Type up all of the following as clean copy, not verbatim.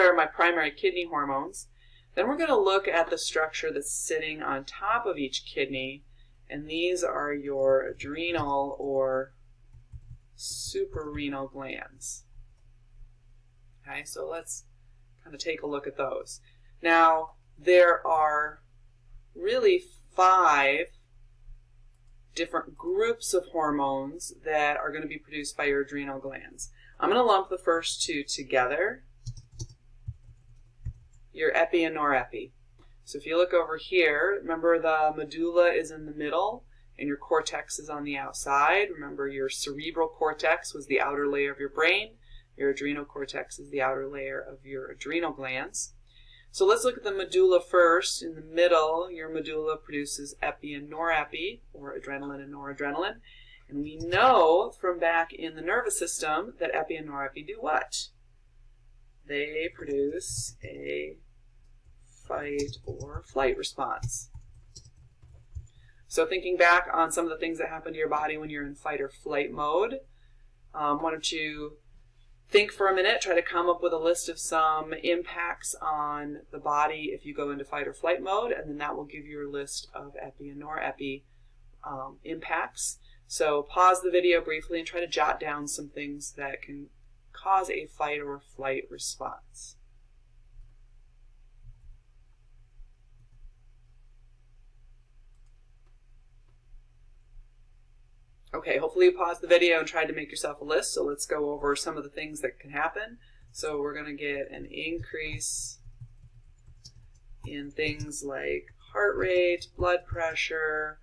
are my primary kidney hormones. Then we're going to look at the structure that's sitting on top of each kidney, and these are your adrenal or suprarenal glands. Okay, so let's kind of take a look at those. Now, there are really 5 different groups of hormones that are going to be produced by your adrenal glands. I'm going to lump the first 2 together, your epi and norepi. So if you look over here, remember the medulla is in the middle and your cortex is on the outside. Remember your cerebral cortex was the outer layer of your brain. Your adrenal cortex is the outer layer of your adrenal glands. So let's look at the medulla first. In the middle, your medulla produces epi and norepi, or adrenaline and noradrenaline. And we know from back in the nervous system that epi and norepi do what? They produce a fight or flight response. So thinking back on some of the things that happen to your body when you're in fight or flight mode, why don't you think for a minute, try to come up with a list of some impacts on the body if you go into fight or flight mode, and then that will give you a list of epi and norepi impacts. So pause the video briefly and try to jot down some things that can cause a fight or flight response. Okay, hopefully you paused the video and tried to make yourself a list, so let's go over some of the things that can happen. So we're going to get an increase in things like heart rate, blood pressure.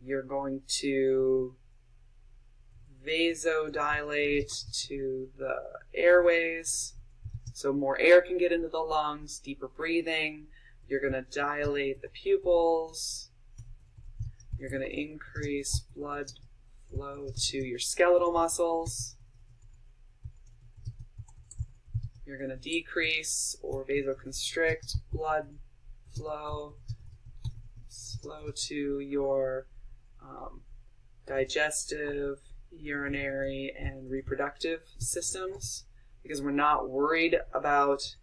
You're going to vasodilate to the airways, so more air can get into the lungs, deeper breathing. You're going to dilate the pupils. You're going to increase blood flow to your skeletal muscles. You're going to decrease or vasoconstrict blood flow to your digestive, urinary, and reproductive systems, because we're not worried about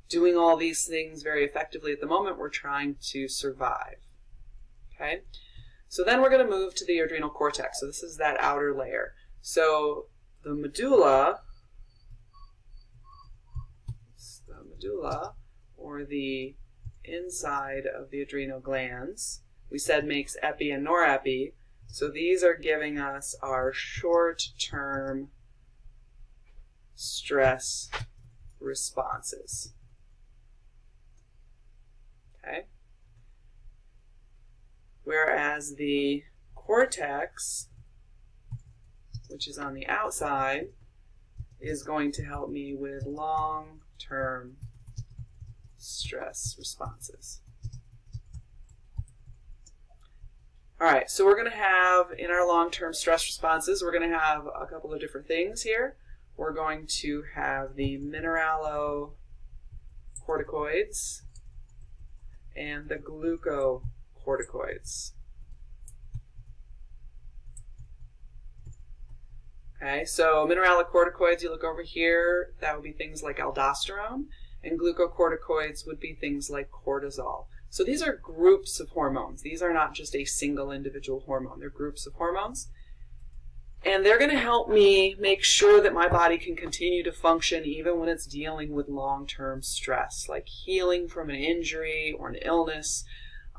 doing all these things very effectively at the moment. We're trying to survive. Okay? So then we're going to move to the adrenal cortex. So this is that outer layer. So the medulla, or the inside of the adrenal glands, we said makes epi and norepi. So these are giving us our short-term stress responses. Okay? Whereas the cortex, which is on the outside, is going to help me with long-term stress responses. All right, so we're going to have, in our long-term stress responses, we're going to have a couple of different things here. We're going to have the mineralocorticoids and the glucocorticoids. Okay, so mineralocorticoids, you look over here, that would be things like aldosterone, and glucocorticoids would be things like cortisol. So these are groups of hormones. These are not just a single individual hormone. They're groups of hormones. And they're going to help me make sure that my body can continue to function even when it's dealing with long-term stress, like healing from an injury or an illness,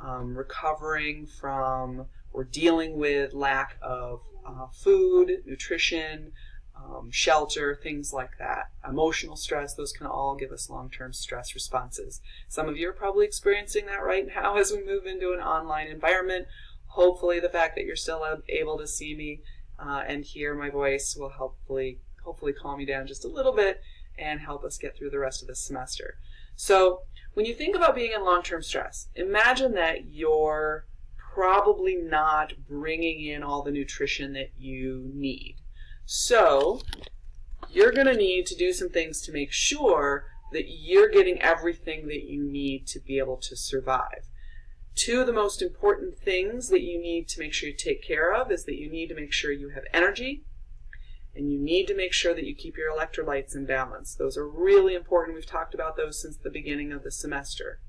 recovering from or dealing with lack of food, nutrition, shelter, things like that. Emotional stress, those can all give us long-term stress responses. Some of you are probably experiencing that right now as we move into an online environment. Hopefully the fact that you're still able to see me and hear my voice will hopefully calm you down just a little bit and help us get through the rest of the semester. So when you think about being in long-term stress, imagine that you're probably not bringing in all the nutrition that you need. So you're going to need to do some things to make sure that you're getting everything that you need to be able to survive. Two of the most important things that you need to make sure you take care of is that you need to make sure you have energy And you need to make sure that you keep your electrolytes in balance. Those are really important. We've talked about those since the beginning of the semester.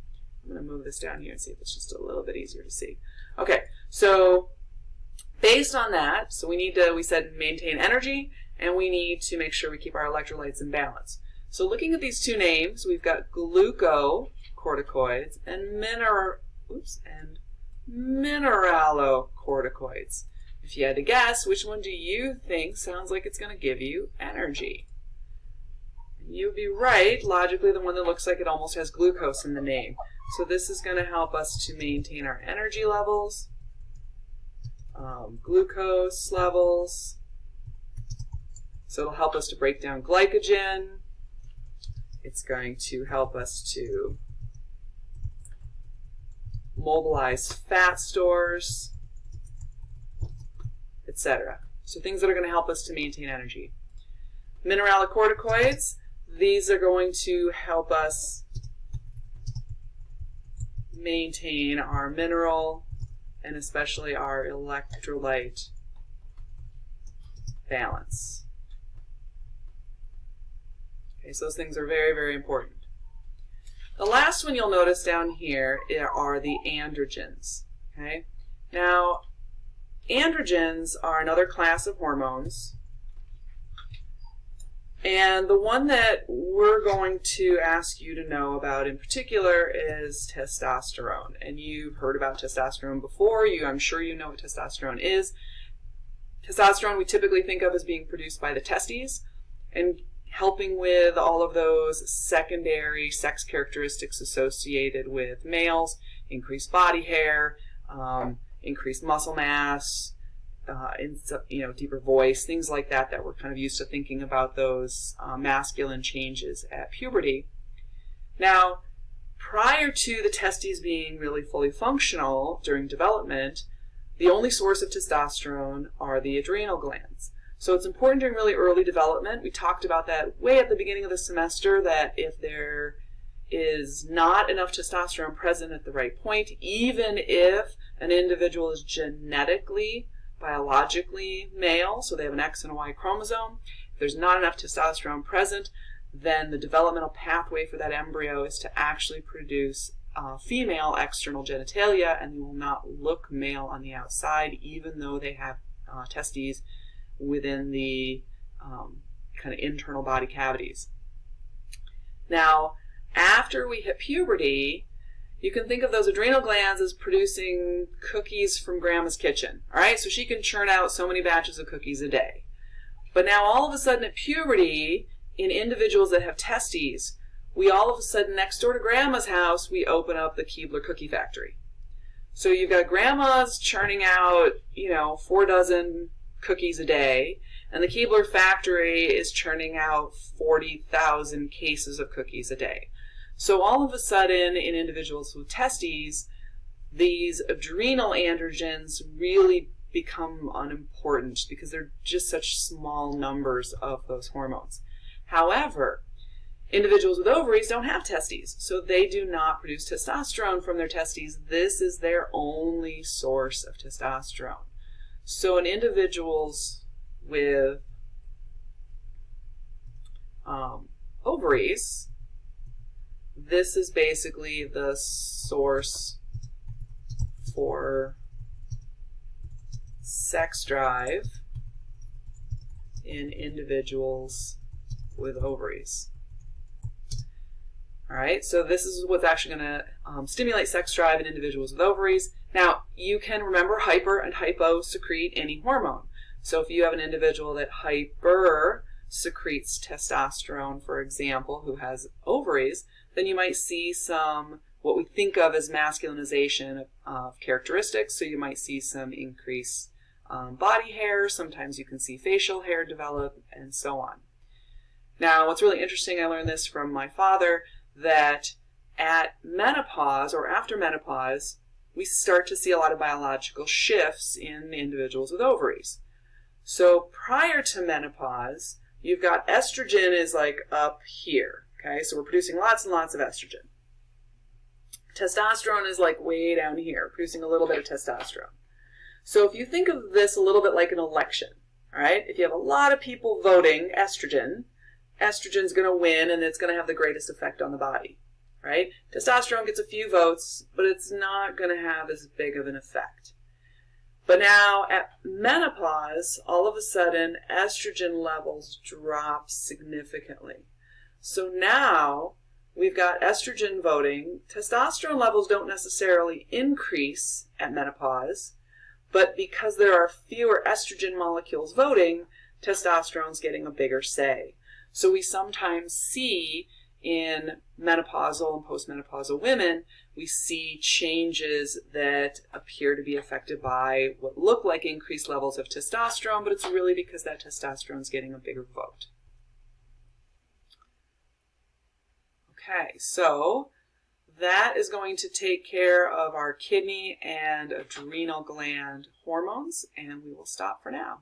I'm going to move this down here and see if it's just a little bit easier to see. Okay, so based on that, so we said maintain energy, and we need to make sure we keep our electrolytes in balance. So looking at these two names, we've got glucocorticoids and mineralocorticoids. If you had to guess, which one do you think sounds like it's going to give you energy? You'd be right, logically, the one that looks like it almost has glucose in the name. So this is going to help us to maintain our energy levels, glucose levels. So it'll help us to break down glycogen. It's going to help us to mobilize fat stores, etc. So things that are going to help us to maintain energy. Mineralocorticoids, these are going to help us maintain our mineral and especially our electrolyte balance. Okay, so those things are very, very important. The last one you'll notice down here are the androgens. Okay? Now, androgens are another class of hormones. And the one that we're going to ask you to know about in particular is testosterone. And you've heard about testosterone before. I'm sure you know what testosterone is. Testosterone we typically think of as being produced by the testes and helping with all of those secondary sex characteristics associated with males, increased body hair, increased muscle mass, deeper voice, things like that we're kind of used to thinking about those masculine changes at puberty. Now, prior to the testes being really fully functional during development, the only source of testosterone are the adrenal glands. So it's important during really early development. We talked about that way at the beginning of the semester, that if there is not enough testosterone present at the right point, even if an individual is genetically, biologically male, so they have an X and a Y chromosome, if there's not enough testosterone present, then the developmental pathway for that embryo is to actually produce female external genitalia, and they will not look male on the outside, even though they have testes within the kind of internal body cavities. Now, after we hit puberty, you can think of those adrenal glands as producing cookies from grandma's kitchen. All right, so she can churn out so many batches of cookies a day. But now all of a sudden at puberty, in individuals that have testes, we all of a sudden next door to grandma's house, we open up the Keebler cookie factory. So you've got grandma's churning out, 4 dozen cookies a day, and the Keebler factory is churning out 40,000 cases of cookies a day. So all of a sudden, in individuals with testes, these adrenal androgens really become unimportant because they're just such small numbers of those hormones. However, individuals with ovaries don't have testes, so they do not produce testosterone from their testes. This is their only source of testosterone. So in individuals with ovaries, this is basically the source for sex drive in individuals with ovaries. All right, so this is what's actually going to stimulate sex drive in individuals with ovaries. Now, you can remember hyper and hypo secrete any hormone. So if you have an individual that hyper secretes testosterone, for example, who has ovaries, then you might see some, what we think of as masculinization of characteristics. So you might see some increased body hair. Sometimes you can see facial hair develop, and so on. Now, what's really interesting, I learned this from my father, that at menopause or after menopause, we start to see a lot of biological shifts in individuals with ovaries. So prior to menopause, you've got estrogen is like up here, okay? So we're producing lots and lots of estrogen. Testosterone is like way down here, producing a little bit of testosterone. So if you think of this a little bit like an election, All right, if you have a lot of people voting estrogen, estrogen's going to win and it's going to have the greatest effect on the body, right? Testosterone gets a few votes, but it's not going to have as big of an effect. But now at menopause, all of a sudden, estrogen levels drop significantly. So now we've got estrogen voting. Testosterone levels don't necessarily increase at menopause, but because there are fewer estrogen molecules voting, testosterone's getting a bigger say. So we sometimes see in menopausal and postmenopausal women, we see changes that appear to be affected by what look like increased levels of testosterone, but it's really because that testosterone is getting a bigger vote. Okay, so that is going to take care of our kidney and adrenal gland hormones, and we will stop for now.